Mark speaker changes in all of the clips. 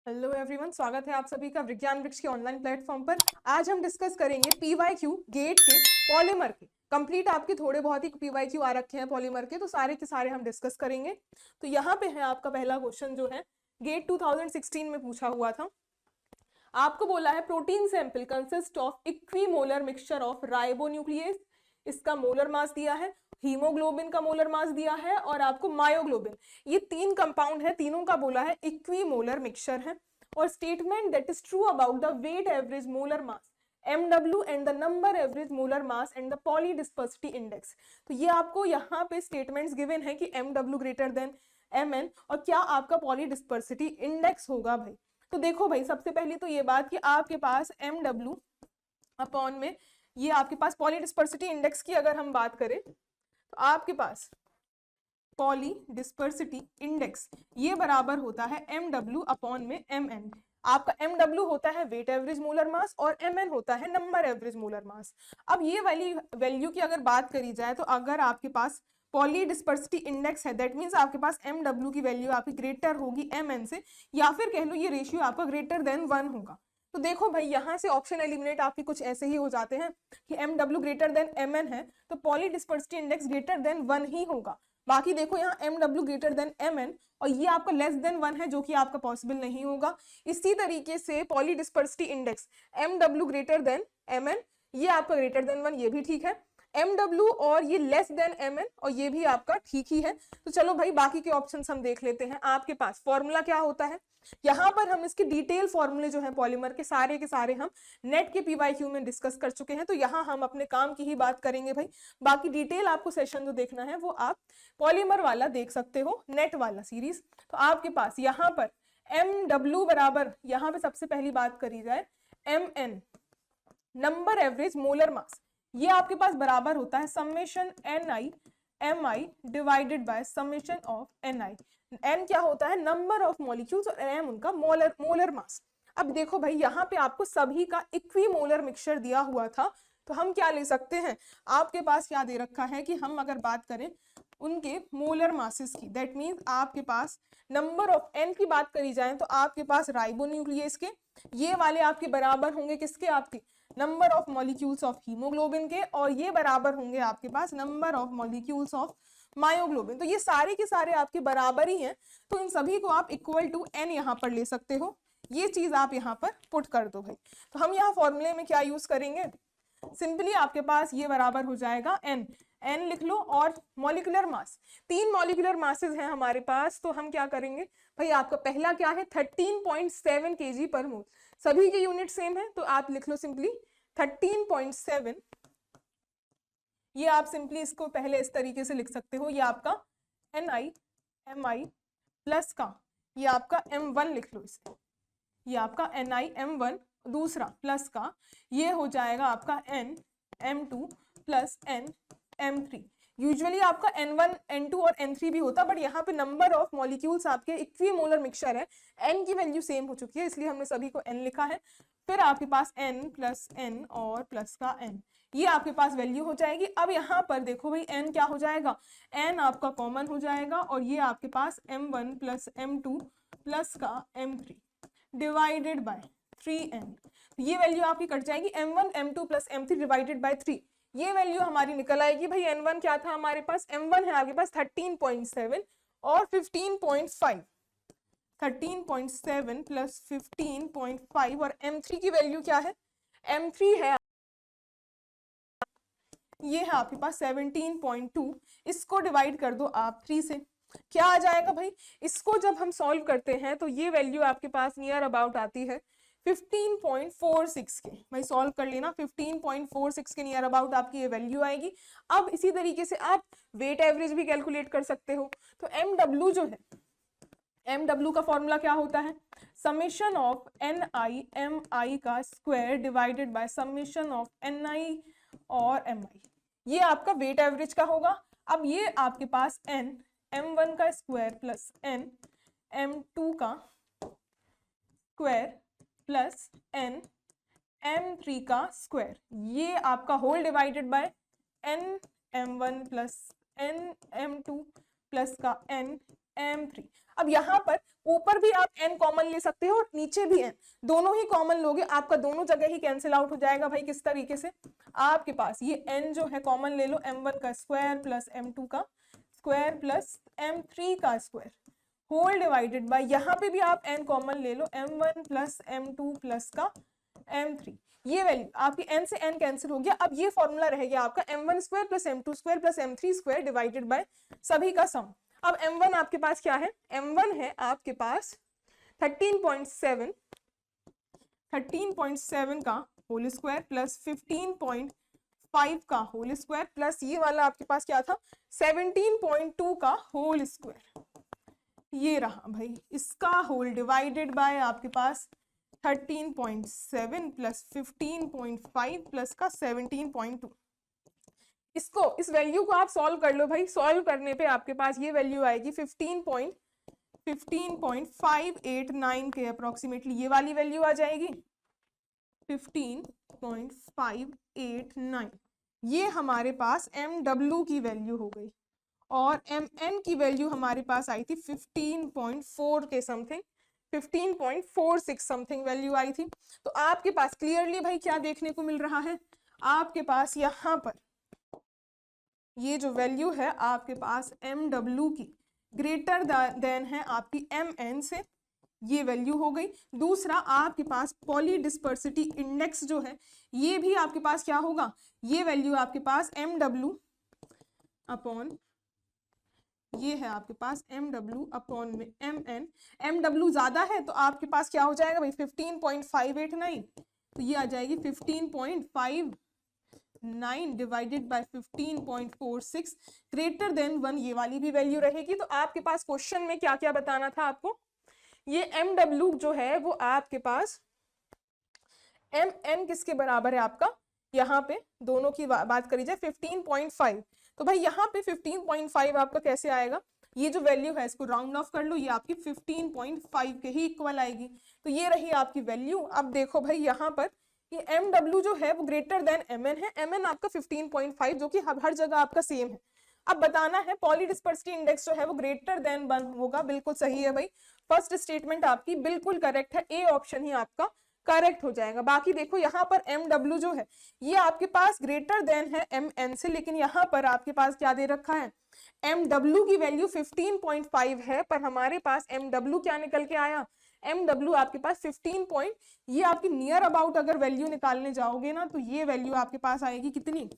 Speaker 1: Hello everyone, स्वागत है आप सभी का विज्ञान वृक्ष के ऑनलाइन प्लेटफॉर्म पर। आज हम डिस्कस करेंगे पीवाईक्यू गेट के पॉलीमर के। कंप्लीट आपके थोड़े बहुत ही पीवाईक्यू आ रखे हैं पॉलीमर के, तो सारे के सारे हम डिस्कस करेंगे। तो यहाँ पे है आपका पहला क्वेश्चन जो है गेट 2016 में पूछा हुआ था। आपको बोला है protein sample consist of equimolar mixture of ribonuclease, इसका मोलर मास दिया है, हीमोग्लोबिन का मोलर मास दिया है और आपको मायोग्लोबिन। ये तीन कंपाउंड है, तीनों का बोला है इक्विमोलर मिक्सचर है। और statement that is true about the weight average molar mass MW and the number average molar mass and the polydispersity index. तो ये आपको यहाँ पे स्टेटमेंट्स गिवन है कि MW ग्रेटर देन MN और क्या आपका पॉलीडिस्पर्सिटी इंडेक्स होगा भाई। तो देखो भाई, सबसे पहले तो ये बात कि आपके पास MW अपॉन में ये आपके पास पॉलीडिस्पर्सिटी इंडेक्स की अगर हम बात करें तो आपके पास पॉलीडिस्पर्सिटी इंडेक्स ये बराबर होता है MW अपॉन में MN। आपका MW होता है वेट एवरेज मोलर मास और MN होता है नंबर एवरेज मोलर मास। अब ये वाली वैल्यू की अगर बात करी जाए तो अगर आपके पास पॉलीडिस्पर्सिटी इंडेक्स है, दैट मीन्स आपके पास MW की वैल्यू आपकी ग्रेटर होगी MN से, या फिर कह लो ये रेशियो आपका ग्रेटर देन 1 होगा। तो देखो भाई, यहाँ से ऑप्शन एलिमिनेट आपके कुछ ऐसे ही हो जाते हैं कि MW ग्रेटर देन MN है तो पॉलीडिस्पर्सिटी इंडेक्स ग्रेटर देन 1 ही होगा। बाकी देखो यहाँ MW ग्रेटर देन MN और ये आपका लेस देन 1 है, जो कि आपका पॉसिबल नहीं होगा। इसी तरीके से polydispersity index MW greater than MN, ये आपका ग्रेटर देन 1, ये भी ठीक है। MW और ये लेस देन MN और ये भी आपका ठीक ही है। तो चलो भाई, बाकी के ऑप्शंस हम देख लेते हैं। आपके पास फॉर्मूला क्या होता है, यहाँ पर हम इसके डिटेल फॉर्मूले जो है पॉलीमर के सारे हम नेट के पीवाईक्यू में डिस्कस कर चुके हैं, तो यहाँ हम अपने काम की ही बात करेंगे भाई। बाकी डिटेल आपको सेशन जो देखना है वो आप पॉलीमर वाला देख सकते हो, नेट वाला सीरीज। तो आपके पास यहाँ पर MW बराबर, यहाँ पे सबसे पहली बात करी जाए MN नंबर एवरेज मोलर मास, ये आपके पास बराबर होता है summation NI MI divided by summation of NI। N क्या होता है, नंबर ऑफ मॉलिक्यूल्स, और M उनका मोलर मास। अब देखो भाई, यहाँ पे आपको सभी का इक्विमोलर मिक्सचर दिया हुआ था, तो हम क्या ले सकते हैं, आपके पास क्या दे रखा है कि हम अगर बात करें उनके मोलर मासेस की, दैट मीन्स आपके पास नंबर ऑफ N की बात करी जाए तो आपके पास राइबोन्यूक्लियस के ये वाले आपके बराबर होंगे किसके, आपके number of molecules of haemoglobin के, और ये बराबर होंगे आपके पास number of molecules of myoglobin. तो ये सारे के सारे आपके बराबर ही हैं, तो इन सभी को आप इक्वल टू N यहाँ पर ले सकते हो। ये चीज आप यहाँ पर पुट कर दो भाई। तो हम यहाँ फॉर्मूले में क्या यूज करेंगे, सिंपली आपके पास ये बराबर हो जाएगा N लिख लो, और मॉलिक्यूलर मास, 3 मॉलिक्यूलर मासेस हैं हमारे पास। तो हम क्या करेंगे भाई, आपका पहला क्या है 13.7 kg पर मोल, सभी के यूनिट सेम है तो आप लिख लो सिंपली 13.7। ये आप सिंपली इसको पहले इस तरीके से लिख सकते हो, ये आपका NI MI प्लस का ये आपका M1 लिख लो इसे, ये आपका NI M1 दूसरा प्लस का ये हो जाएगा आपका N M2 plus N M3। Usually आपका N1 N2 और N3 भी होता, बट यहाँ पे नंबर ऑफ मॉलिक्यूल्स आपके इक्विमोलर मिक्सचर है, N की वैल्यू सेम हो चुकी है इसलिए हमने सभी को N लिखा है। फिर आपके पास N प्लस N और प्लस का N, ये आपके पास वैल्यू हो जाएगी। अब यहाँ पर देखो भाई N क्या हो जाएगा, N आपका कॉमन हो जाएगा और ये आपके पास M1 प्लस M2 प्लस का M3 डिवाइडेड बाय 3N। ये वैल्यू आपकी कट जाएगी, M1 M2 plus M3 divided by 3, ये वैल्यू हमारी निकल आएगी भाई। N1 क्या था हमारे पास, M1 है आपके पास 13.7 और 15.5, 13.7 प्लस 15.5, और M3 की वैल्यू क्या है, M3 है ये है आपके पास 17.2। इसको डिवाइड कर दो आप 3 से, क्या आ जाएगा भाई, इसको जब हम सॉल्व करते हैं तो ये वैल्यू आपके पास नियर अबाउट आती है 15.46 के। भाई सॉल्व कर लेना, 15.46 के नियर अबाउट आपकी ये वैल्यू आएगी। अब इसी तरीके से आप वेट एवरेज भी कैलकुलेट कर सकते हो। तो MW जो है, MW का फॉर्मूला क्या होता है, समेशन ऑफ NI MI का square divided by summation of NI और MI, ये आपका वेट एवरेज का होगा। अब ये आपके पास N M1 का स्क्वायर प्लस N M2 का स्क्वायर प्लस N M3 का स्क्वायर, ये आपका whole divided by N M1 plus N M2 plus का N M3। अब यहाँ पर ऊपर भी आप n कॉमन ले सकते हो और नीचे भी n, दोनों ही कॉमन लोगे, आपका दोनों जगह ही कैंसिल आउट हो जाएगा भाई। किस तरीके से, आपके पास ये n जो है कॉमन ले लो, m1 का स्क्वायर प्लस m2 का स्क्वायर प्लस m3 का स्क्वायर होल डिवाइडेड बाय, यहाँ पे भी आप n कॉमन ले लो, m1 प्लस m2 प्लस का m3। ये वैल्यू आपकी n से n कैंसिल हो गया। अब ये फॉर्मूला रह गया आपका m1 square plus m2 square plus m3 square divided by सभी का सम। अब m1 आपके पास क्या है, m1 है आपके पास 13.7 का होल स्क्वायर प्लस 15.5 का होल स्क्वायर प्लस ये वाला आपके पास क्या था 17.2 का होल स्क्वायर, ये रहा भाई इसका होल डिवाइडेड बाय आपके पास 13.7 प्लस 15.5 प्लस का 17.2। इसको, इस वैल्यू को आप सॉल्व कर लो भाई। सॉल्व करने पे आपके पास ये वैल्यू आएगी 15.589 के अप्रोक्सीमेटली, ये वाली वैल्यू आ जाएगी 15.589। ये हमारे पास MW की वैल्यू हो गई और MN की वैल्यू हमारे पास आई थी 15.4 के समथिंग, 15.46 समथिंग वैल्यू आई थी। तो आपके पास क्लियरली भाई क्या देखने को मिल रहा है, आपके पास यहाँ पर ये जो वैल्यू है आपके पास MW की ग्रेटर देन है आपकी MN से, ये वैल्यू हो गई। दूसरा आपके पास पॉली डिस्पर्सिटी इंडेक्स जो है ये भी आपके पास क्या होगा, ये वैल्यू आपके पास MW अपॉन, ये है आपके पास MW अपॉन में MN। MW ज्यादा है तो आपके पास क्या हो जाएगा भाई 15.589, तो ये आ जाएगी 15.59 डिवाइडेड बाय 15.46 ग्रेटर देन 1, ये वाली भी वैल्यू रहेगी। तो आपके पास क्वेश्चन में क्या क्या बताना था आपको, ये MW जो है वो आपके पास MN किसके बराबर है आपका, यहाँ पे दोनों की बात करी जाए 15.5, तो भाई यहाँ पे 15.5 आपका कैसे आएगा, ये जो वैल्यू है इसको राउंड ऑफ कर लो, ये आपकी 15.5 के ही इक्वल आएगी। तो ये रही आपकी वैल्यू। अब देखो भाई यहाँ पर ये MW जो है वो ग्रेटर देन MN है, MN आपका 15.5 जो कि हर जगह आपका सेम है। अब बताना है पॉली डिस्पर्सिटी इंडेक्स जो है वो ग्रेटर देन 1 होगा, बिल्कुल सही है भाई, फर्स्ट स्टेटमेंट आपकी बिल्कुल करेक्ट है, ए ऑप्शन ही आपका करेक्ट हो जाएगा। बाकी देखो यहाँ पर MW जो है ये आपके पास ग्रेटर देन है MN से, लेकिन यहाँ पर आपके पास क्या दे रखा है, MW की वैल्यू 15.5 है, पर हमारे पास MW क्या निकल के आया, MW आपके पास 15 ये आपकी नियर अबाउट अगर वैल्यू निकालने जाओगे ना तो ये वैल्यू आपके पास आएगी कितनी,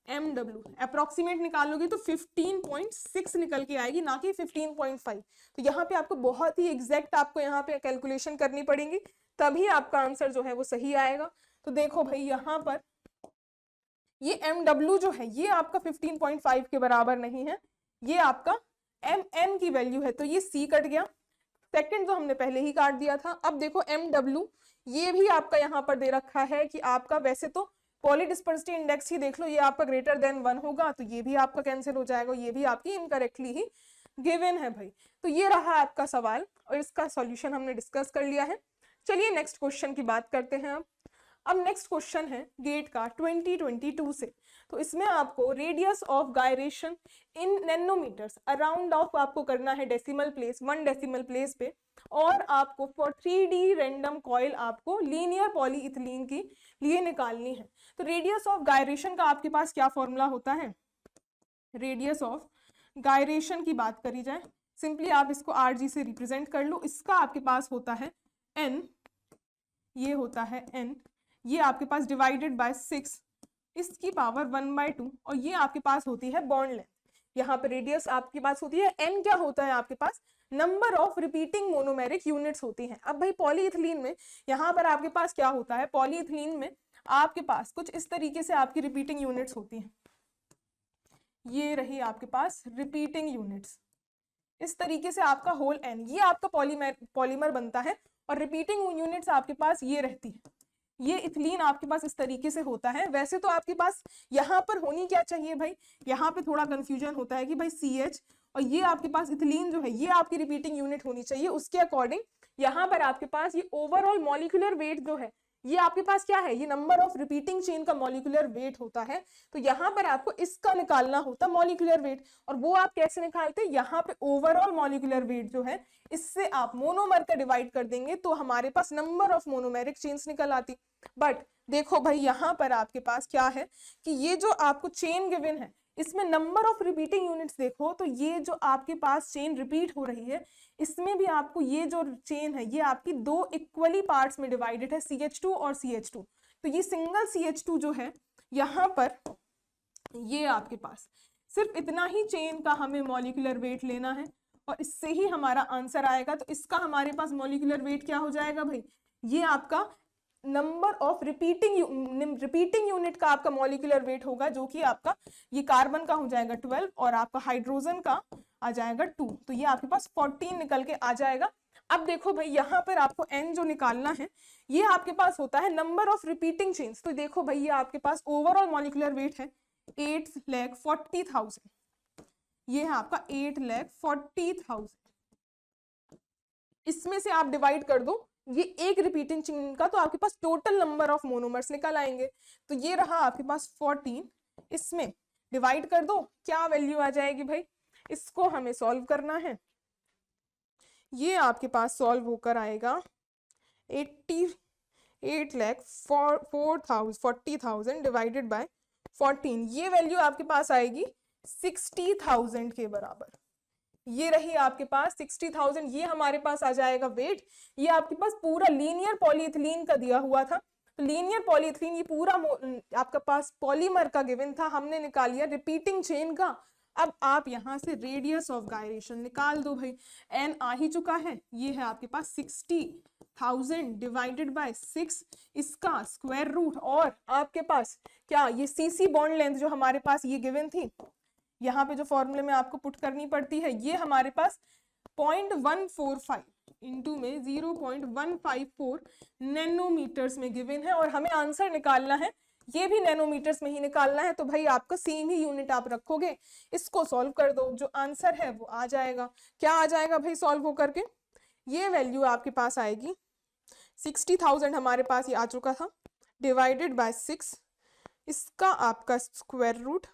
Speaker 1: MW अप्रोक्सीमेट निकालोगे तो 15.6 निकल के आएगी, ना कि 15.5। तो यहाँ पे आपको बहुत ही एग्जैक्ट आपको यहाँ पे कैलकुलेशन करनी पड़ेगी, तभी आपका आंसर जो है वो सही आएगा। तो देखो भाई यहाँ पर ये MW जो है ये आपका 15.5 के बराबर नहीं है, ये आपका MN की वैल्यू है, तो ये C कट गया, सेकंड तो हमने पहले ही काट दिया था। अब देखो MW ये भी आपका यहाँ पर दे रखा है कि आपका वैसे तो पॉली डिस्पर्सिटी इंडेक्स ही देख लो, ये आपका ग्रेटर देन 1 होगा, तो ये भी आपका कैंसिल हो जाएगा, ये भी आपकी इनकरेक्टली ही गिवन है भाई। तो ये रहा आपका सवाल और इसका सॉल्यूशन हमने डिस्कस कर लिया है। चलिए नेक्स्ट क्वेश्चन की बात करते हैं। अब नेक्स्ट क्वेश्चन है गेट का 2022 से, तो इसमें आपको radius of gyration in nanometres around of आपको करना है डेसिमल प्लेस, 1 डेसिमल प्लेस पे, और आपको फॉर 3D रैंडम कॉइल आपको लीनियर पॉलीइथिलीन की लिए निकालनी है। तो रेडियस ऑफ गायरेशन का आपके पास क्या फॉर्मूला होता है, रेडियस ऑफ गायरेशन की बात करी जाए सिंपली आप इसको RG से रिप्रेजेंट कर लो, इसका आपके पास होता है N, ये होता है N, ये आपके पास डिवाइडेड बाय 6 इसकी पावर 1/2, और ये आपके पास होती है बॉन्ड लेंथ। यहाँ पे रेडियस आपके पास होती है N, क्या होता है आपके पास number of repeating monomeric units होती हैं। अब भाई पॉलीइथिलीन में यहाँ पर आपके पास क्या होता है, पॉलीइथिलीन में आपके पास कुछ इस तरीके से आपकी रिपीटिंग यूनिट्स होती हैं, ये रही आपके पास रिपीटिंग यूनिट्स, इस तरीके से आपका होल N ये आपका पॉलीमर बनता है, और रिपीटिंग यूनिट्स आपके पास ये रहती है, ये इथिलीन आपके पास इस तरीके से होता है। वैसे तो आपके पास यहाँ पर होनी क्या चाहिए भाई, यहाँ पे थोड़ा कंफ्यूजन होता है कि भाई CH और ये आपके पास इथिलीन जो है ये आपकी रिपीटिंग यूनिट होनी चाहिए, उसके अकॉर्डिंग यहाँ पर आपके पास ये ओवरऑल मॉलिक्यूलर वेट जो है ये आपके पास क्या है, ये नंबर ऑफ रिपीटिंग चेन का मॉलिक्यूलर वेट होता है। तो यहाँ पर आपको इसका निकालना होता है मॉलिक्यूलर वेट, और वो आप कैसे निकालते हैं, यहाँ पे ओवरऑल मॉलिक्यूलर वेट जो है इससे आप मोनोमर का डिवाइड कर देंगे तो हमारे पास नंबर ऑफ मोनोमेरिक चेन्स निकल आती। बट देखो भाई यहाँ पर आपके पास क्या है कि ये जो आपको चेन गिवन है इसमें नंबर ऑफ रिपीटिंग यूनिट्स देखो, तो ये जो आपके पास चेन रिपीट हो रही है इसमें भी आपको ये जो चेन है ये आपकी दो इक्वली पार्ट्स में डिवाइडेड है, CH2 और CH2। तो ये सिंगल CH2 जो है यहाँ पर ये आपके पास सिर्फ इतना ही चेन का हमें मॉलिक्यूलर वेट लेना है और इससे ही हमारा आंसर आएगा। तो इसका हमारे पास मॉलिक्यूलर वेट क्या हो जाएगा भाई, ये आपका नंबर ऑफ रिपीटिंग यूनिट का आपका मॉलिक्यूलर वेट होगा, जो कि आपका ये कार्बन का हो जाएगा 12 और आपका हाइड्रोजन का आ जाएगा 2। तो ये आपके पास 14 निकल के आ जाएगा। अब देखो भाई यहाँ पर आपको n जो निकालना है ये आपके पास होता है नंबर ऑफ रिपीटिंग चेन्स। तो देखो भाई ये आपके पास ओवरऑल मॉलिक्यूलर वेट है 8,40,000, ये है आपका 8,40,000। इसमें से आप डिवाइड कर दो ये एक रिपीटिंग चेन का, तो आपके पास टोटल नंबर ऑफ मोनोमर्स निकल आएंगे। तो ये रहा आपके पास 14, इसमें डिवाइड कर दो, क्या वैल्यू आ जाएगी भाई, इसको हमें सॉल्व करना है। ये आपके पास सॉल्व होकर आएगा 88,40,000 डिवाइडेड बाय 14, ये वैल्यू आपके पास आएगी 60,000 के बराबर। ये रही आपके पास 60,000, ये हमारे पास आ जाएगा वेट। ये आपके पास पूरा लीनियर पॉलीइथिलीन का दिया हुआ था, तो लीनियर पॉलीइथिलीन ये पूरा आपका पास पॉलीमर का गिवन था, हमने निकाल लिया रिपीटिंग चेन का। अब आप यहाँ से रेडियस ऑफ गायरेशन निकाल दो भाई, n आ ही चुका है, ये है आपके पास 60,000 डिवाइडेड बाय 6, इसका स्क्वायर रूट, और आपके पास क्या ये CC बॉन्ड लेंथ जो हमारे पास ये गिवन थी, यहाँ पे जो फॉर्मूले में आपको पुट करनी पड़ती है, ये हमारे पास 0.145 इंटू में 0.154 नैनोमीटर्स में गिवन है, और हमें आंसर निकालना है ये भी नैनोमीटर्स में ही निकालना है। तो भाई आपका सेम ही यूनिट आप रखोगे, इसको सॉल्व कर दो, जो आंसर है वो आ जाएगा। क्या आ जाएगा भाई सॉल्व होकर के, ये वैल्यू आपके पास आएगी 60,000 हमारे पास ये आ चुका था, डिवाइडेड बाय 6, इसका आपका स्क्वायर रूट,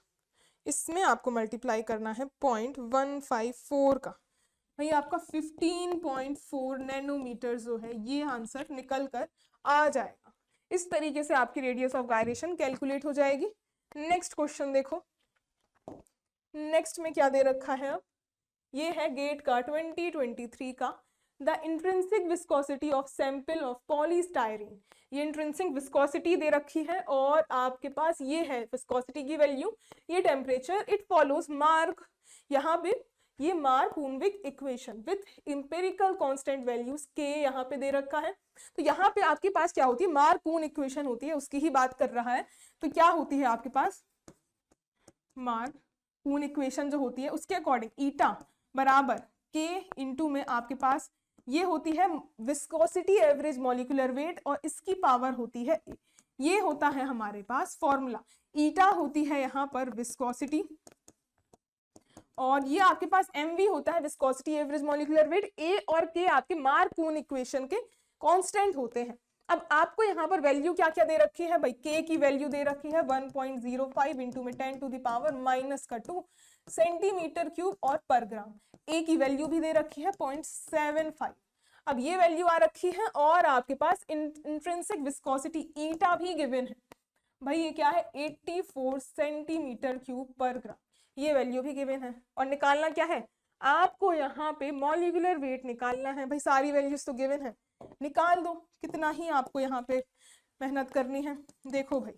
Speaker 1: इसमें आपको मल्टीप्लाई करना है 0.154 का, भाई आपका 15.4 नैनोमीटर जो है ये आंसर निकल कर आ जाएगा। इस तरीके से आपकी रेडियस ऑफ गायरेशन कैलकुलेट हो जाएगी। नेक्स्ट क्वेश्चन देखो, नेक्स्ट में क्या दे रखा है, अब ये है गेट का 2023 का, the intrinsic viscosity of sample of polystyrene. ये इंट्रिंसिक विस्कोसिटी दे रखी है और आपके पास ये है विस्कोसिटी की वैल्यू, ये टेम्परेचर, इट फॉलोज मार्क, यहाँ पे ये Mark Houwink equation with empirical constant values के यहाँ पे दे रखा है। तो यहाँ पे आपके पास क्या होती है, मार्क-हून इक्वेशन होती है, उसकी ही बात कर रहा है। तो क्या होती है आपके पास मार्क-हून इक्वेशन जो होती है उसके अकॉर्डिंग ईटा बराबर के इंटू में आपके पास ये होती है विस्कोसिटी एवरेज मॉलिक्यूलर वेट, और इसकी पावर होती है ये होता है हमारे पास फॉर्मूला, ईटा होती है यहाँ पर विस्कोसिटी, और ये आपके पास mv होता है viscosity average molecular weight, a और k आपके मार्क-हून इक्वेशन के कांस्टेंट होते हैं। अब आपको यहाँ पर वैल्यू क्या क्या दे रखी है भाई, k की वैल्यू दे रखी है 1.05 इंटू में 10⁻⁻2 सेंटीमीटर क्यूब और पर ग्राम, a की वैल्यू भी दे रखी है 0.75। अब ये वैल्यू आ रखी है और आपके पास इंट्रिंसिक विस्कोसिटी ईटा भी गिवन है भाई, ये क्या है 84 सेंटीमीटर क्यूब पर ग्राम, ये वैल्यू भी गिवन है। और निकालना क्या है आपको, यहाँ पे मॉलिक्यूलर वेट निकालना है भाई, सारी वैल्यूज तो गिवन है, निकाल दो, कितना ही आपको यहाँ पे मेहनत करनी है। देखो भाई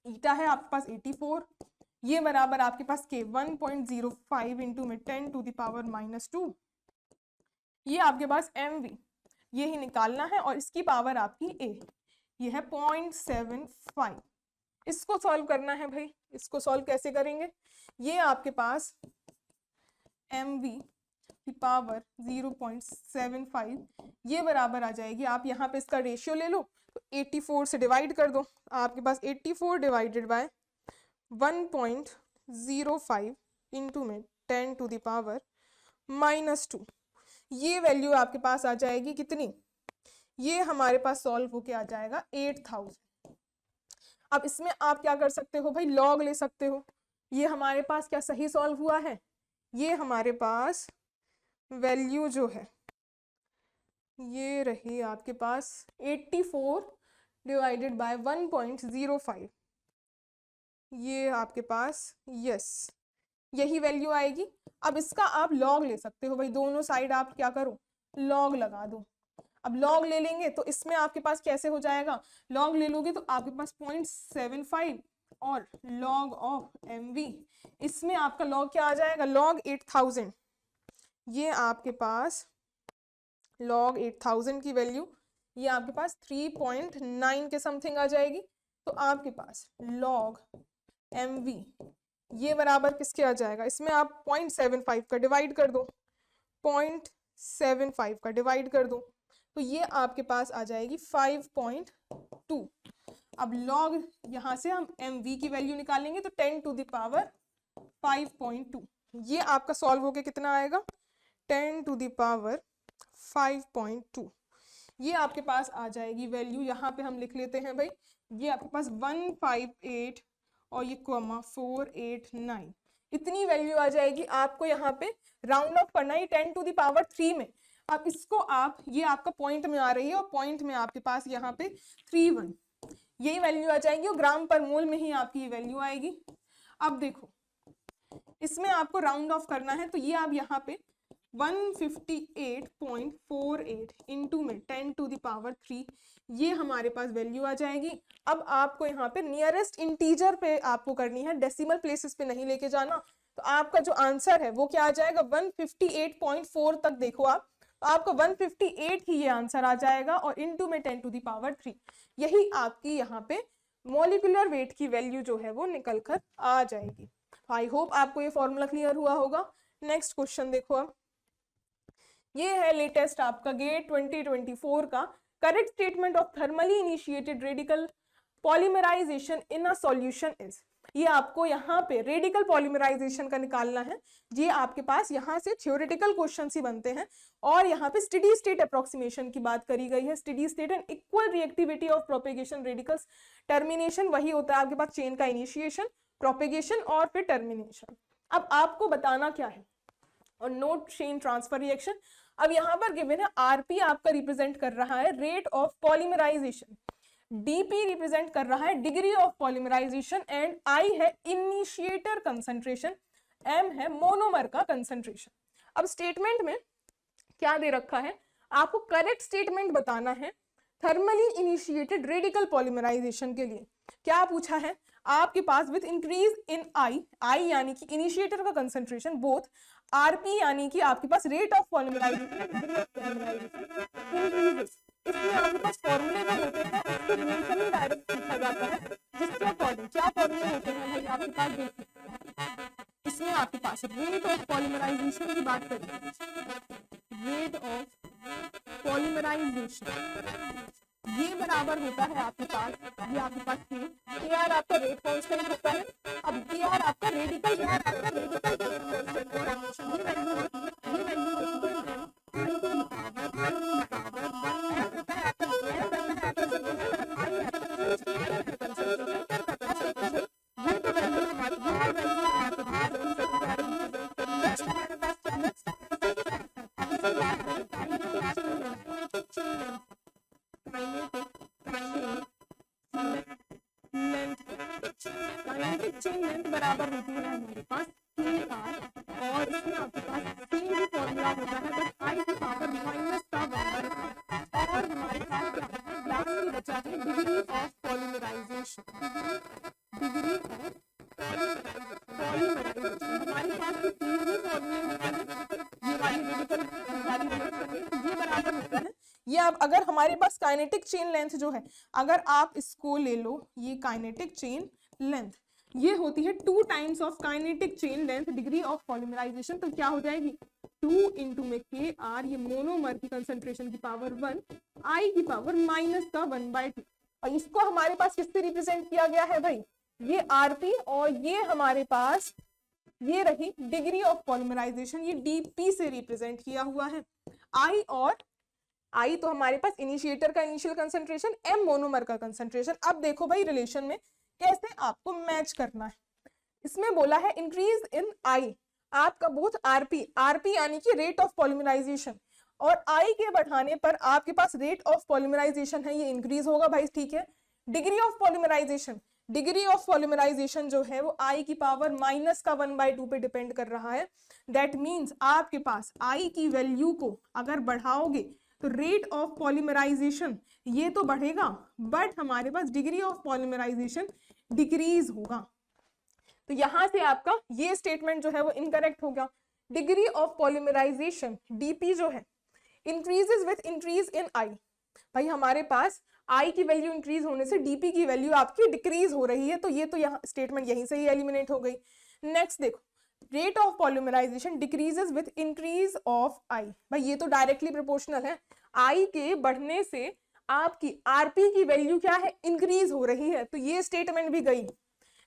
Speaker 1: ईटा है आपके पास 84, ये बराबर आपके पास के 1.05 इंटू में 10⁻⁻2, ये आपके पास mv, ये ही निकालना है, और इसकी पावर आपकी a, ये है 0.75। इसको सॉल्व करना है भाई, इसको सॉल्व कैसे करेंगे, ये आपके पास mv की पावर 0.75 ये बराबर आ जाएगी, आप यहाँ पे इसका रेशियो ले लो तो 84 से डिवाइड कर दो, आपके पास 84 डिवाइडेड बाय 1.05 इंटू में 10⁻⁻2, ये वैल्यू आपके पास आ जाएगी कितनी ये हमारे पास सॉल्व होके आ जाएगा 8000। अब इसमें आप क्या कर सकते हो भाई, लॉग ले सकते हो। ये हमारे पास क्या सही सॉल्व हुआ है, ये हमारे पास वैल्यू जो है ये रही आपके पास 84 डिवाइडेड बाय 1.05, ये आपके पास यस यही वैल्यू आएगी। अब इसका आप लॉग ले सकते हो भाई, दोनों साइड आप क्या करो, लॉग लगा दो। अब लॉग ले लेंगे तो इसमें आपके पास कैसे हो जाएगा, लॉग ले लोगे तो आपके पास 0.75 और लॉग ऑफ mv, इसमें आपका लॉग क्या आ जाएगा, लॉग 8000। ये आपके पास लॉग 8000 की वैल्यू ये आपके पास 3.9 के समथिंग आ जाएगी। तो आपके पास लॉग mv ये बराबर किसके आ जाएगा, इसमें आप 0.75 का डिवाइड कर दो, 0.75 का डिवाइड कर दो, तो ये आपके पास आ जाएगी 5.2। अब लॉग यहाँ से हम mv की वैल्यू निकालेंगे तो 10 टू द पावर 5.2, ये आपका सॉल्व होके कितना आएगा, 10 टू द पावर 5.2। ये आपके पास आ जाएगी वैल्यू, यहाँ पे हम लिख लेते हैं भाई, ये आपके पास 158 और ये कॉमा 489, इतनी वैल्यू आ जाएगी। आपको यहाँ पे राउंड ऑफ करना है 10 टू द पावर 3 में। अब इसको आप, ये आपका पॉइंट में आ रही है और पॉइंट में आपके पास यहाँ पे 31, यही वैल्यू आ जाएगी और ग्राम पर मोल में ही आपकी ये वैल्यू आएगी। अब देखो इसमें आपको राउंड ऑफ करना है तो ये आप यहाँ पे 158.48 इंटू में 10 टू द पावर 3, ये हमारे पास वैल्यू आ जाएगी। अब आपको यहाँ पे नियरेस्ट इंटीजर पे आपको करनी है, डेसिमल प्लेसेस पे नहीं लेके जाना। तो आपका जो आंसर है वो क्या आ जाएगा, 158.4 तक देखो आप, तो आपका 158 ही ये आंसर आ जाएगा और इंटू में 10 टू द पावर 3, यही आपकी यहाँ पे मॉलिक्यूलर वेट की वैल्यू जो है वो निकल कर आ जाएगी। आई होप आपको ये फॉर्मूला क्लियर हुआ होगा। नेक्स्ट क्वेश्चन देखो, अब ये है लेटेस्ट आपका गेट 2024 का, correct statement of thermally initiated radical polymerization in a solution is. ये आपको यहाँ पे रेडिकल पॉलीमराइजेशन का निकालना है। ये आपके पास यहाँ से थ्योरेटिकल क्वेश्चन ही बनते हैं और यहाँ पे स्टेडी स्टेट अप्रोक्सीमेशन की बात करी गई है। Steady state and equal reactivity of propagation radicals termination, वही होता है आपके पास चेन का इनिशिएशन, प्रोपेगेशन और फिर टर्मिनेशन। अब आपको बताना क्या है, और नोट चेन ट्रांसफर रिएक्शन। अब यहाँ पर गिवन है आरपी आपका रिप्रेजेंट कर रहा है rate of polymerization, DP represent कर रहा है degree of polymerization and I है इनिशिएटर कंसंट्रेशन, एम है मोनोमर का कंसंट्रेशन। अब स्टेटमेंट में क्या दे रखा है, आपको करेक्ट स्टेटमेंट बताना है थर्मली इनिशिएटेड रेडिकल पॉलीमराइजेशन के लिए। क्या पूछा है आपके पास, विद इंक्रीज इन आई यानी कि इनिशिएटर का कंसंट्रेशन, बोथ आरपी यानी कि आपके पास रेट ऑफ पॉलीमराइजेशन, इसमें आपके पास फॉर्मूले में होते हैं, उसको रिलेशन डायरेक्ट पूछा जाता है, जिसके अकॉर्डिंग क्या फॉर्मूले होते हैं भाई आपके पास देखिए, इसमें आपके पास रेट ऑफ पॉलीमराइजेशन की बात करें, रेट ऑफ पॉलीमराइजेशन ये बराबर होता है आपके पास, ये आपके पास के आर आपका रेट कांस्टेंट होता है। अब के आर आपका रेडिकल, ये वैल्यू बराबर होती है हमारे पास के आर, और इसमें आपके पास सेम ही फॉर्मूला होता है बट आई की पावर माइनस का 1/r, और हमारे पास क्या है, लास्ट में बचा है degree of polymerization, degree of polymerization हमारे पास तीन ही फॉर्मूले होते हैं, ये वाली रेडिकल वाली ये बराबर होता है। ये अब अगर हमारे पास काइनेटिक चेन लेंथ जो है, अगर आप इसको ले लो, ये काइनेटिक चेन लेंथ ये होती है 2 times of kinetic chain length degree of polymerization, तो क्या हो जाएगी 2 इंटू में के आर, ये मोनोमर की कंसंट्रेशन की पावर 1, आई की पावर माइनस का 1/2, और इसको हमारे पास किससे रिप्रेजेंट किया गया है भाई, ये आरपी, और ये हमारे पास ये रही डिग्री ऑफ पॉलीमराइजेशन, ये डीपी से रिप्रेजेंट किया हुआ है। आई और I तो हमारे पास इनिशिएटर का इनिशियल कंसंट्रेशन, M मोनोमर का कंसंट्रेशन। अब देखो भाई रिलेशन में कैसे आपको मैच करना है। इसमें बोला है इंक्रीज इन I, आपका बोथ आरपी, आरपी यानी कि रेट ऑफ पॉलीमराइजेशन, और आई के बढ़ाने पर आपके पास रेट ऑफ पॉलीमराइजेशन है ये इंक्रीज होगा भाई, ठीक है। Degree of polymerization, degree of polymerization जो है वो आई की पावर माइनस का 1/2 पे डिपेंड कर रहा है। दैट मीन्स आपके पास आई की वैल्यू को अगर बढ़ाओगे तो रेट ऑफ पॉलीमराइजेशन ये तो बढ़ेगा, बट हमारे पास डिग्री ऑफ पॉलीमराइजेशन डिक्रीज होगा। तो यहां से आपका ये स्टेटमेंट जो है वो इनकरेक्ट हो गया। डिग्री ऑफ पॉलीमराइजेशन डीपी जो है इंक्रीजेस विथ इंक्रीज इन आई, भाई हमारे पास आई की वैल्यू इंक्रीज होने से डीपी की वैल्यू आपकी डिक्रीज हो रही है, तो ये तो यहाँ स्टेटमेंट यहीं से ही एलिमिनेट हो गई। नेक्स्ट देखो, rate of polymerisation decreases with increase of I, भाई ये तो डायरेक्टली प्रोपोर्शनल है, आई के बढ़ने से आपकी आरपी की वैल्यू क्या है, इंक्रीज हो रही है, तो ये स्टेटमेंट भी गई।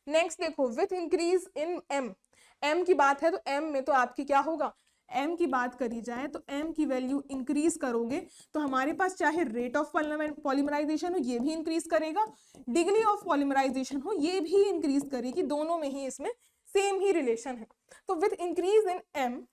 Speaker 1: नेक्स्ट देखो, with increase in M, M की बात है तो एम में तो आपकी क्या होगा, एम की बात करी जाए तो एम की वैल्यू इंक्रीज करोगे तो हमारे पास चाहे रेट ऑफ पॉलीमराइजेशन हो ये भी इंक्रीज करेगा, डिग्री ऑफ पॉलीमराइजेशन हो ये भी इंक्रीज करेगी, दोनों में ही इसमें सेम ही रिलेशन है। तो with increase in M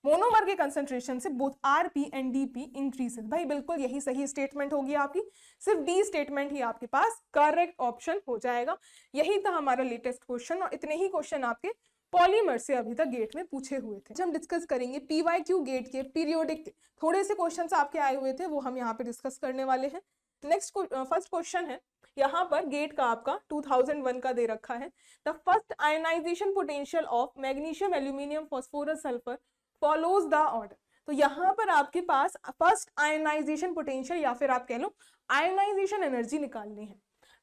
Speaker 1: monomer के कंसंट्रेशन से both RP and DP increases, भाई बिल्कुल यही सही स्टेटमेंट होगी आपकी, सिर्फ डी स्टेटमेंट ही आपके पास करेक्ट ऑप्शन हो जाएगा। यही था हमारा लेटेस्ट क्वेश्चन, और इतने ही क्वेश्चन आपके पॉलीमर से अभी तक गेट में पूछे हुए थे। हम डिस्कस करेंगे पीवाईक्यू गेट के पीरियोडिक थोड़े से क्वेश्चंस आपके आए हुए थे, वो हम यहाँ पे डिस्कस करने वाले हैं। नेक्स्ट फर्स्ट क्वेश्चन है यहाँ पर गेट का आपका 2001 का दे रखा है, the first ionization potential of magnesium aluminium phosphorus sulphur follows the order. तो यहाँ पर आपके पास फर्स्ट आयनाइजेशन पोटेंशियल या फिर आप कह लो आयनाइजेशन एनर्जी निकालनी है।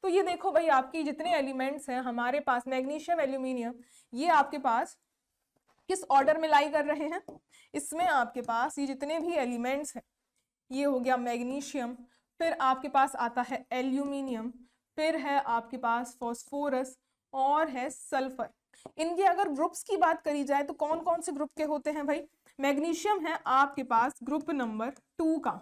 Speaker 1: तो ये देखो भाई आपकी जितने एलिमेंट्स हैं हमारे पास मैग्नीशियम एल्यूमिनियम, ये आपके पास किस ऑर्डर में लाई कर रहे हैं, इसमें आपके पास ये जितने भी एलिमेंट्स हैं, ये हो गया मैग्नीशियम, फिर आपके पास आता है एल्यूमिनियम, फिर है आपके पास फॉस्फोरस और है सल्फर। इनके अगर ग्रुप्स की बात करी जाए तो कौन कौन से ग्रुप के होते हैं भाई, मैग्नीशियम है आपके पास ग्रुप नंबर 2 का,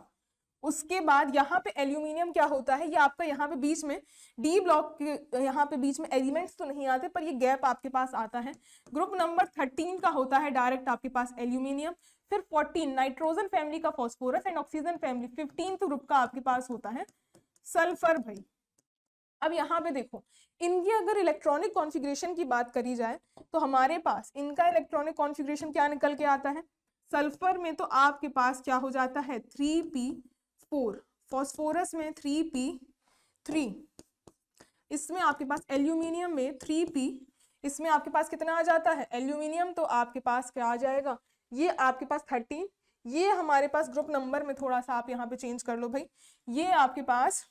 Speaker 1: उसके बाद यहाँ पे एल्यूमिनियम क्या होता है, ये आपका यहाँ पे बीच में डी ब्लॉक के यहाँ पे बीच में एलिमेंट्स तो नहीं आते पर ये गैप आपके पास आता है, ग्रुप नंबर 13 का होता है डायरेक्ट आपके पास एल्यूमिनियम, फिर 14 नाइट्रोजन फैमिली का phosphorus and oxygen family 15th group का आपके पास होता है सल्फर भाई। अब यहाँ पे देखो इनकी अगर इलेक्ट्रॉनिक कॉन्फ़िगरेशन की बात करी जाए तो हमारे पास इनका इलेक्ट्रॉनिक कॉन्फ़िगरेशन क्या निकल के आता है, सल्फर में तो आपके पास क्या हो जाता है 3p4, फॉस्फोरस में 3p3, इसमें आपके पास एल्यूमिनियम में 3p, इसमें आपके पास कितना आ जाता है एल्यूमिनियम तो आपके पास क्या आ जाएगा, ये आपके पास 13, ये हमारे पास ग्रुप नंबर में थोड़ा सा आप यहाँ पे चेंज कर लो भाई, ये आपके पास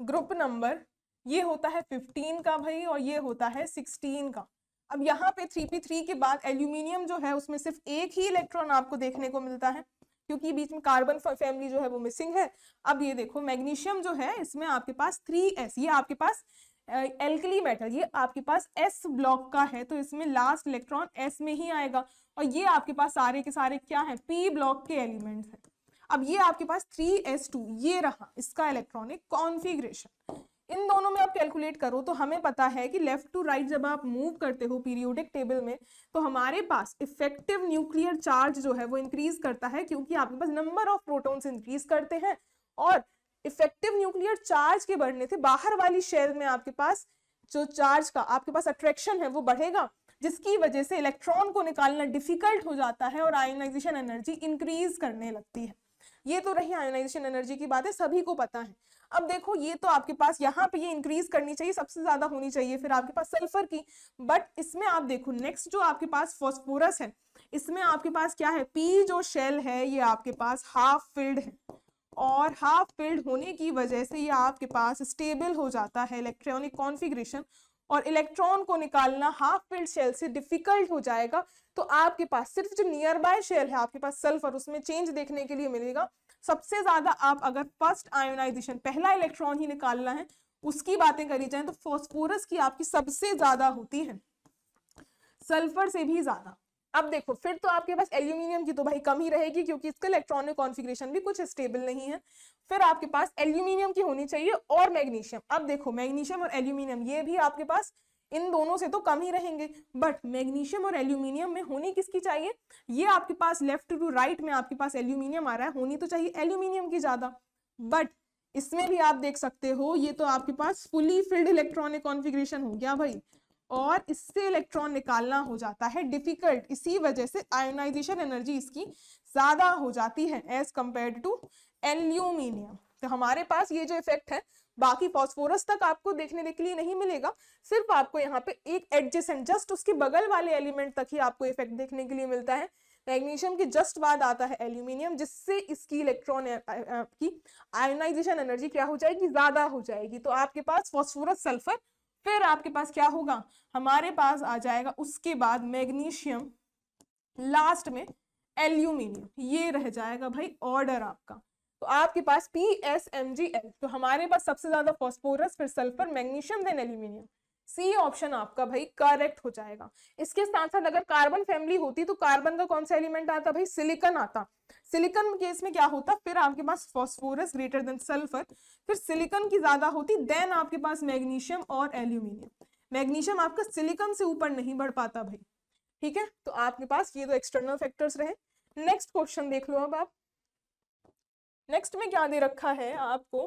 Speaker 1: ग्रुप नंबर ये होता है 15 का भाई और ये होता है 16 का। अब यहाँ पे 3p3 के बाद एल्यूमिनियम जो है उसमें सिर्फ एक ही इलेक्ट्रॉन आपको देखने को मिलता है क्योंकि बीच में कार्बन फैमिली जो है वो मिसिंग है। अब ये देखो मैग्नीशियम जो है इसमें आपके पास 3s, ये आपके पास एल्कली मेटल, ये आपके पास s ब्लॉक का है तो इसमें लास्ट इलेक्ट्रॉन s में ही आएगा, और ये आपके पास सारे के सारे क्या है p ब्लॉक के एलिमेंट्स हैं। अब ये आपके पास 3s2 ये रहा इसका इलेक्ट्रॉनिक कॉन्फ़िगरेशन। इन दोनों में आप कैलकुलेट करो तो हमें पता है कि लेफ्ट टू राइट जब आप मूव करते हो पीरियोडिक टेबल में तो हमारे पास इफेक्टिव न्यूक्लियर चार्ज जो है वो इंक्रीज करता है क्योंकि आपके पास नंबर ऑफ प्रोटॉन्स इंक्रीज करते हैं, और इफेक्टिव न्यूक्लियर चार्ज के बढ़ने से बाहर वाली शेल में आपके पास जो चार्ज का आपके पास अट्रैक्शन है वो बढ़ेगा, जिसकी वजह से इलेक्ट्रॉन को निकालना डिफिकल्ट हो जाता है और आयोनाइजेशन एनर्जी इंक्रीज करने लगती है। ये तो रही आयोनाइजेशन एनर्जी की बात है, सभी को पता है। अब देखो ये तो आपके पास यहाँ पे ये इंक्रीज करनी चाहिए, सबसे ज्यादा होनी चाहिए फिर आपके पास सल्फर की, बट इसमें आप देखो नेक्स्ट जो आपके पास फॉस्फोरस है इसमें आपके पास क्या है, पी जो शेल है ये आपके पास हाफ फिल्ड है, और हाफ फिल्ड होने की वजह से ये आपके पास स्टेबल हो जाता है इलेक्ट्रॉनिक कॉन्फ़िगरेशन, और इलेक्ट्रॉन को निकालना हाफ फिल्ड शेल से डिफिकल्ट हो जाएगा। तो आपके पास सिर्फ जो नियर बाय शेल है आपके पास सल्फर उसमें चेंज देखने के लिए मिलेगा। सबसे ज्यादा आप अगर फर्स्ट आयोनाइजेशन पहला इलेक्ट्रॉन ही निकालना है उसकी बातें करी जाए तो फॉस्फोरस की आपकी सबसे ज्यादा होती है, सल्फर से भी ज्यादा। अब देखो फिर तो आपके पास एल्यूमिनियम की तो भाई कम ही रहेगी क्योंकि इसका इलेक्ट्रॉनिक कॉन्फ़िगरेशन भी कुछ स्टेबल नहीं है। फिर आपके पास एल्यूमिनियम की होनी चाहिए और मैग्नीशियम। अब देखो मैग्नीशियम और एल्यूमिनियम ये भी आपके पास इन दोनों से तो कम ही रहेंगे, बट मैग्नीशियम और एल्यूमिनियम में होनी किसकी चाहिए, ये आपके पास लेफ्ट टू राइट में आपके पास एल्यूमिनियम आ रहा है, होनी तो चाहिए एल्यूमिनियम की ज्यादा। बट इसमें भी आप देख सकते हो ये तो आपके पास फुली फिल्ड इलेक्ट्रॉनिक कॉन्फ़िगरेशन हो गया भाई, और इससे इलेक्ट्रॉन निकालना हो जाता है डिफिकल्ट। इसी वजह से आयोनाइजेशन एनर्जी इसकी ज्यादा हो जाती है एज कंपेयर्ड टू एल्यूमिनियम। तो हमारे पास ये जो इफेक्ट है बाकी फॉस्फोरस तक आपको देखने के लिए नहीं मिलेगा, सिर्फ आपको यहाँ पे एक एडजेसेंट जस्ट उसके बगल वाले एलिमेंट तक ही आपको इफेक्ट देखने के लिए मिलता है। मैग्नीशियम के जस्ट बाद आता है एल्यूमिनियम, जिससे इसकी इलेक्ट्रॉन की आयोनाइजेशन एनर्जी क्या हो जाएगी, ज्यादा हो जाएगी। तो आपके पास फॉस्फोरस सल्फर, फिर आपके पास क्या होगा, हमारे पास आ जाएगा उसके बाद मैग्नीशियम, लास्ट में एल्यूमिनियम। ये रह जाएगा भाई ऑर्डर आपका। तो आपके पास PSMgL, तो हमारे पास सबसे ज्यादा फॉस्फोरस, फिर sulphur, magnesium, then aluminium. C option आपका भाई करेक्ट हो जाएगा। इसके साथ साथ अगर कार्बन फैमिली होती तो कार्बन का कौन सा एलिमेंट आता भाई, सिलिकॉन आता। सिलिकॉन केस में क्या होता, फिर आपके पास फॉस्फोरस ग्रेटर देन सल्फर, फिर सिलिकॉन की ज्यादा होती, देन आपके पास मैग्नीशियम और एल्यूमिनियम। मैग्नीशियम आपका सिलिकॉन से ऊपर नहीं बढ़ पाता भाई, ठीक है। तो आपके पास ये दो एक्सटर्नल फैक्टर्स रहे। नेक्स्ट क्वेश्चन देख लो अब आप। नेक्स्ट में क्या दे रखा है आपको,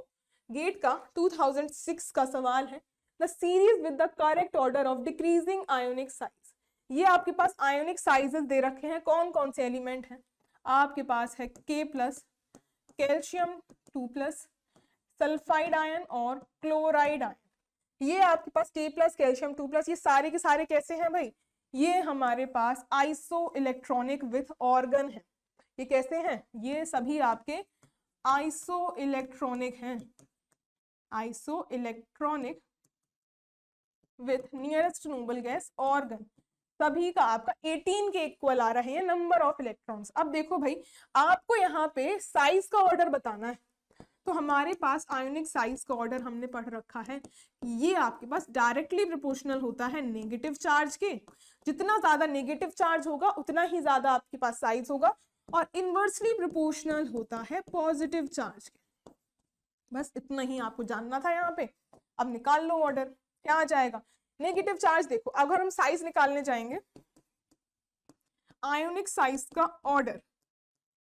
Speaker 1: गेट का 2006 का सवाल है, the series with the correct order of decreasing ionic size. ये आपके पास आयोनिक साइजेस दे रखे हैं, कौन कौन से एलिमेंट हैं आपके पास है K+, कैल्शियम 2+, सल्फाइड आयन और क्लोराइड आयन। ये आपके पास K+, कैल्शियम 2+, ये सारे के सारे कैसे हैं भाई, ये हमारे पास आइसो इलेक्ट्रॉनिक विथ ऑर्गन है। ये कैसे हैं, ये सभी आपके आइसो इलेक्ट्रॉनिक हैं, iso electronic with nearest noble gas organ. सभी का आपका 18 के इक्वल आ रहे हैं नंबर ऑफ इलेक्ट्रॉन्स। अब देखो भाई आपको यहाँ पे साइज का ऑर्डर बताना है, तो हमारे पास आयोनिक साइज का ऑर्डर हमने पढ़ रखा है, ये आपके पास डायरेक्टली प्रोपोर्शनल होता है नेगेटिव चार्ज के। जितना ज्यादा नेगेटिव चार्ज होगा उतना ही ज्यादा आपके पास साइज होगा, और इनवर्सली प्रोपोर्शनल होता है पॉजिटिव चार्ज के। बस इतना ही आपको जानना था यहाँ पे। अब निकाल लो ऑर्डर, क्या आ जाएगा, नेगेटिव चार्ज। देखो अगर हम साइज निकालने जाएंगे, आयोनिक साइज का ऑर्डर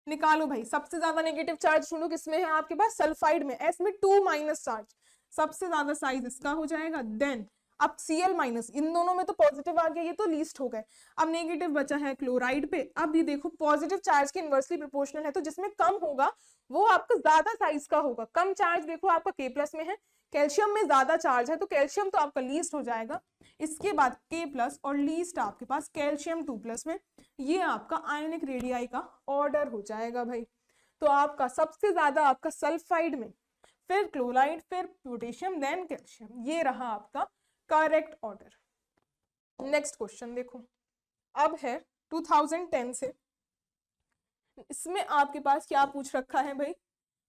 Speaker 1: निकालो भाई। सबसे ज्यादा नेगेटिव चार्ज सुनो किसमें है आपके पास, सल्फाइड में, एस में 2- चार्ज, सबसे ज्यादा साइज इसका हो जाएगा। देन अब Cl-, इन दोनों में तो पॉजिटिव आ गया, ये तो लीस्ट हो गए। अब नेगेटिव बचा है क्लोराइड पे। अब ये देखो पॉजिटिव चार्ज के इनवर्सली प्रोपोर्शनल है, तो जिसमें कम होगा वो आपका ज्यादा साइज का होगा। कम चार्ज देखो आपका K+ में है, कैल्शियम में ज्यादा चार्ज है तो कैल्शियम तो आपका लीस्ट हो जाएगा। इसके बाद K+ और लीस्ट आपके पास कैल्शियम 2+ में, ये आपका आयोनिक रेडियाई का ऑर्डर हो जाएगा भाई। तो आपका सबसे ज्यादा आपका सल्फाइड में, फिर क्लोराइड, फिर पोटेशियम, देन कैल्शियम। ये रहा आपका करेक्ट ऑर्डर। नेक्स्ट क्वेश्चन देखो, अब है 2010 से। इसमें आपके पास क्या पूछ रखा है भाई,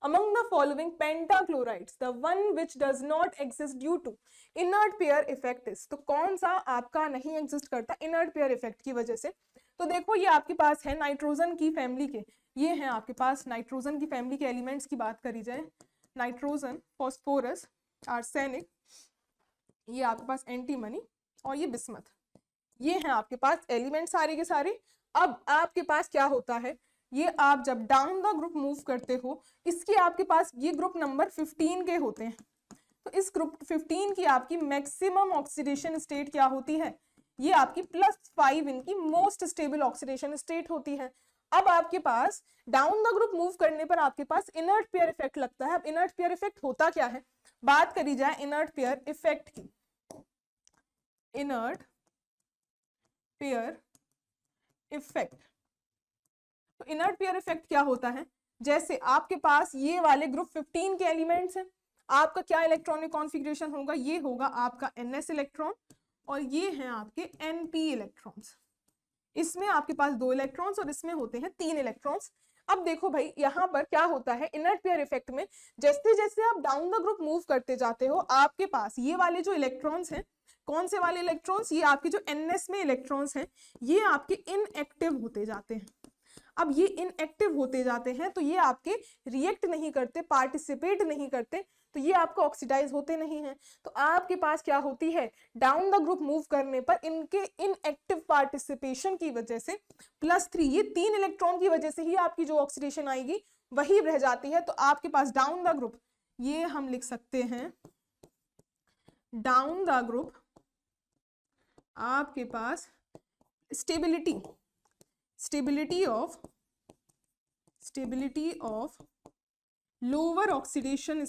Speaker 1: among the following pentachlorides the one which does not exist due to inert pair effect is। तो कौन सा आपका नहीं एग्जिस्ट करता इनर्ट पेयर इफेक्ट की वजह से। तो देखो ये आपके पास है नाइट्रोजन की फैमिली के, ये है आपके पास नाइट्रोजन की फैमिली के एलिमेंट्स की बात करी जाए, नाइट्रोजन, फॉस्फोरस, आर्सेनिक, ये आपके पास एंटीमनी और ये बिस्मथ, ये हैं आपके पास एलिमेंट सारे के सारे। अब आपके पास क्या होता है, ये आप जब डाउन द ग्रुप मूव करते हो, इसके आपके पास ये ग्रुप नंबर 15 के होते हैं। तो इस ग्रुप 15 की आपकी मैक्सिमम ऑक्सीडेशन स्टेट क्या होती है, ये आपकी +5 इनकी मोस्ट स्टेबल ऑक्सीडेशन स्टेट होती है। अब आपके पास डाउन द ग्रुप मूव करने पर आपके पास इनर्ट पेयर इफेक्ट लगता है। अब इनर्ट पेयर इफेक्ट होता क्या है, बात करी जाए इनर्ट पेयर इफेक्ट की। इनर्ट पेयर इफेक्ट, तो इनर्ट पेयर इफेक्ट क्या होता है, जैसे आपके पास ये वाले ग्रुप 15 के एलिमेंट्स हैं, आपका क्या इलेक्ट्रॉनिक कॉन्फ़िगरेशन होगा, ये होगा आपका NS इलेक्ट्रॉन और ये हैं आपके NP इलेक्ट्रॉन्स। इसमें आपके पास 2 इलेक्ट्रॉन्स और इसमें होते हैं 3 इलेक्ट्रॉन्स। अब देखो भाई यहाँ पर क्या होता है इनर्ट पेयर इफेक्ट में, जैसे जैसे आप डाउन द ग्रुप मूव करते जाते हो आपके पास ये वाले जो इलेक्ट्रॉन्स हैं, कौन से वाले इलेक्ट्रॉन्स, ये आपके जो एनएस में इलेक्ट्रॉन्स हैं ये आपके इनएक्टिव होते जाते हैं। अब ये इनएक्टिव होते जाते हैं तो ये आपके रिएक्ट नहीं करते, पार्टिसिपेट नहीं करते, तो ये आपको ऑक्सीडाइज होते नहीं हैं। तो आपके पास क्या होती है, डाउन द ग्रुप मूव करने पर इनके इनएक्टिव पार्टिसिपेशन की वजह से +3, ये 3 इलेक्ट्रॉन की वजह से ही आपकी जो ऑक्सीडेशन आएगी वही रह जाती है। तो आपके पास डाउन द ग्रुप, ये हम लिख सकते हैं डाउन द ग्रुप, आपके पास stability of lower oxidation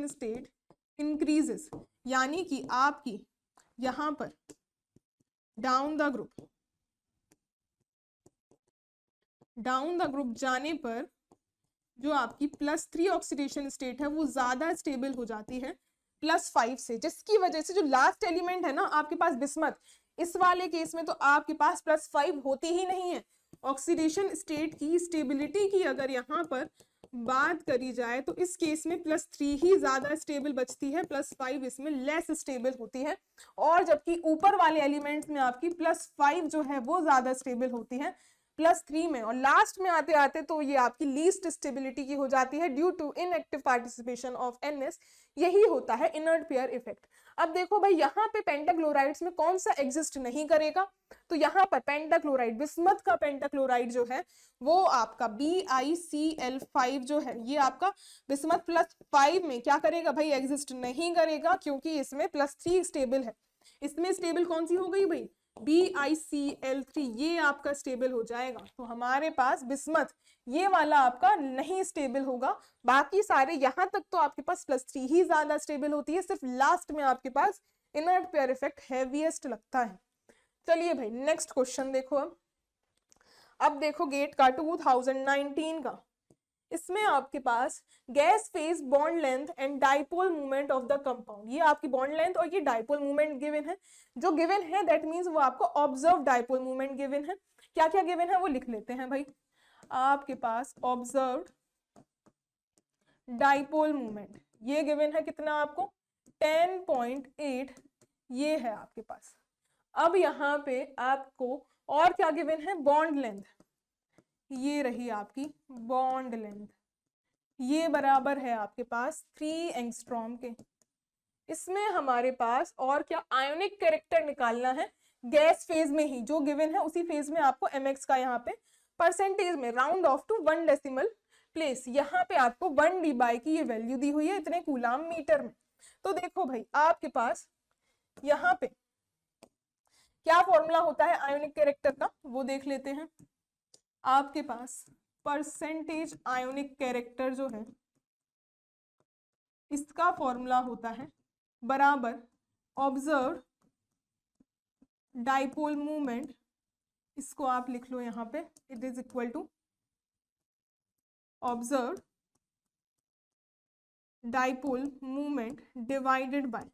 Speaker 1: state increases, यानी कि आपकी यहां पर डाउन द ग्रुप जाने पर जो आपकी +3 ऑक्सीडेशन स्टेट है वो ज्यादा स्टेबल हो जाती है +5 से, जिसकी वजह से जो लास्ट एलिमेंट है ना आपके पास बिस्मथ, इस वाले केस में तो आपके पास +5 होती ही नहीं है। ऑक्सीडेशन स्टेट की स्टेबिलिटी की अगर यहाँ पर बात करी जाए तो इस केस में +3 ही ज्यादा स्टेबल बचती है, +5 इसमें लेस स्टेबल होती है, और जबकि ऊपर वाले एलिमेंट्स में आपकी +5 जो है वो ज्यादा स्टेबल होती है +3 में, और लास्ट में आते आते तो ये आपकी लीस्ट स्टेबिलिटी की हो जाती है due to inactive participation of NS. यही होता है इनर्ट पेयर इफेक्ट। अब देखो भाई यहाँ पे पेंटाक्लोराइड्स में कौन सा एग्जिस्ट नहीं करेगा, तो यहाँ पर पेंटाक्लोराइड, बिस्मथ का पेंटाक्लोराइड जो है वो आपका BiCl5 जो है ये आपका बिस्मथ +5 में क्या करेगा भाई, एग्जिस्ट नहीं करेगा, क्योंकि इसमें +3 स्टेबल है। इसमें स्टेबल कौन सी हो गई भाई, BiCl3, ये आपका स्टेबल हो जाएगा। तो हमारे पास बिस्मथ ये वाला आपका नहीं स्टेबल होगा, बाकी सारे यहाँ तक तो आपके पास +3 ही ज्यादा स्टेबल होती है, सिर्फ लास्ट में आपके पास इनर्ट पेयर इफेक्ट हैवीएस्ट लगता है। चलिए भाई नेक्स्ट क्वेश्चन देखो। अब देखो गेट का 2019 का, इसमें आपके पास gas phase bond length and dipole movement of the compound, ये आपकी बॉन्ड लेंथ और ये डाइपोल मूवमेंट गिवन है। जो गिवन है दैट मींस वो आपको ऑब्जर्व डाइपोल मूवमेंट गिवन है। क्या क्या गिवन है वो लिख लेते हैं भाई। आपके पास ऑब्जर्व्ड डाइपोल मूवमेंट ये गिवन है कितना आपको, 10.8 ये है आपके पास। अब यहाँ पे आपको और क्या गिवन है, बॉन्ड लेंथ, ये रही आपकी बॉन्ड लेंथ, ये बराबर है आपके पास 3 एंगस्ट्रॉम के। इसमें हमारे पास और क्या आयोनिक कैरेक्टर निकालना है, गैस फेज में ही जो गिवन है उसी फेज में आपको mx का यहाँ पे परसेंटेज में round off to 1 decimal place, यहाँ पे आपको 1d की ये वैल्यू दी हुई है इतने कूलाम मीटर में। तो देखो भाई आपके पास यहाँ पे क्या फॉर्मूला होता है आयोनिक कैरेक्टर का वो देख लेते हैं। आपके पास परसेंटेज आयोनिक कैरेक्टर जो है इसका फॉर्मूला होता है बराबर ऑब्जर्व डाइपोल मूवमेंट, इसको आप लिख लो यहाँ पे, it is equal to observe dipole movement divided by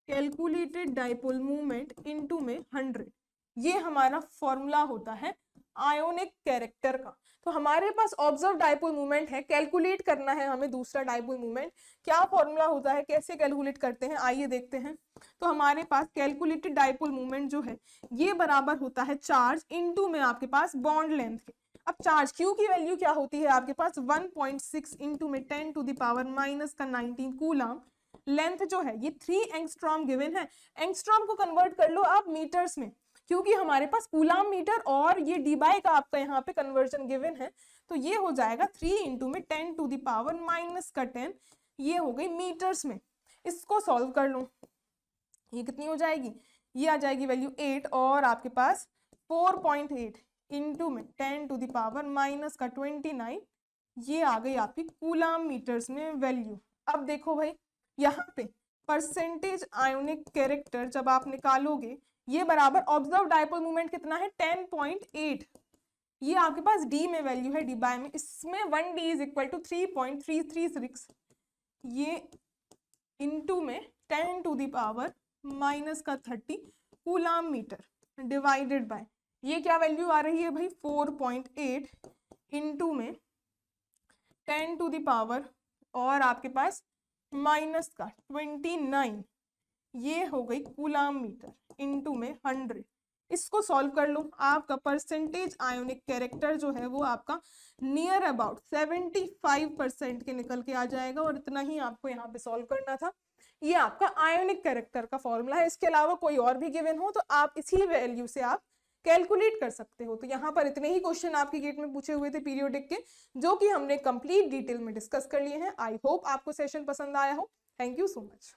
Speaker 1: calculated dipole movement into में 100, ये हमारा फॉर्मूला होता है आयोनिक कैरेक्टर का। तो हमारे पास ऑब्जर्व डाइपोल मूवमेंट है, कैलकुलेट करना है हमें दूसरा डाइपोल मूवमेंट, क्या फॉर्मूला होता है, कैसे कैलकुलेट करते हैं आइए देखते हैं। तो हमारे पास कैलकुलेटेड डाइपोल मूवमेंट जो है ये बराबर होता है चार्ज इनटू में आपके पास बॉन्ड लेंथ के। अब चार्ज क्यू की वैल्यू क्या होती है आपके पास 1.6 इंटू में 10⁻⁻⁻19 कूलम, लेंथ जो है ये 3 एंगस्ट्रॉम गिवन है। एंगस्ट्रॉम को कन्वर्ट कर लो आप मीटर्स में, क्योंकि हमारे पास कूलाम मीटर और ये डी/बाई का आपका यहाँ पे कन्वर्जन गिवन है, तो ये हो जाएगा 3 इंटू में 10⁻⁻10, ये हो गई मीटर्स में। इसको सॉल्व कर लो, ये कितनी हो जाएगी, ये आ जाएगी वैल्यू 8 और आपके पास 4.8 इंटू में 10⁻⁻29, ये आ गई आपकी कूलाम मीटर्स में वैल्यू। अब देखो भाई यहाँ पे परसेंटेज आयोनिक कैरेक्टर जब आप निकालोगे ये बराबर ऑब्जर्व डाइपोल मूवमेंट कितना है 10.8, ये आपके पास डी में वैल्यू है डी/बाई में, इसमें 1d इज इक्वल टू 3.336, ये इनटू में 10⁻⁻30 कूलाम मीटर डिवाइडेड बाय ये क्या वैल्यू आ रही है भाई 4.8 इंटू में 10 टू द पावर और आपके पास माइनस का 29, ये हो गई कूलाम मीटर इंटू में 100। इसको सॉल्व कर लो, आपका परसेंटेज आयोनिक कैरेक्टर जो है वो आपका नियर अबाउट 75% के निकल के आ जाएगा, और इतना ही आपको यहाँ पे सॉल्व करना था। ये आपका आयोनिक कैरेक्टर का फॉर्मूला है, इसके अलावा कोई और भी गिवन हो तो आप इसी वैल्यू से आप कैलकुलेट कर सकते हो। तो यहाँ पर इतने ही क्वेश्चन आपके गेट में पूछे हुए थे पीरियोडिक के, जो कि हमने कंप्लीट डिटेल में डिस्कस कर लिए हैं। आई होप आपको सेशन पसंद आया हो। Thank you so much.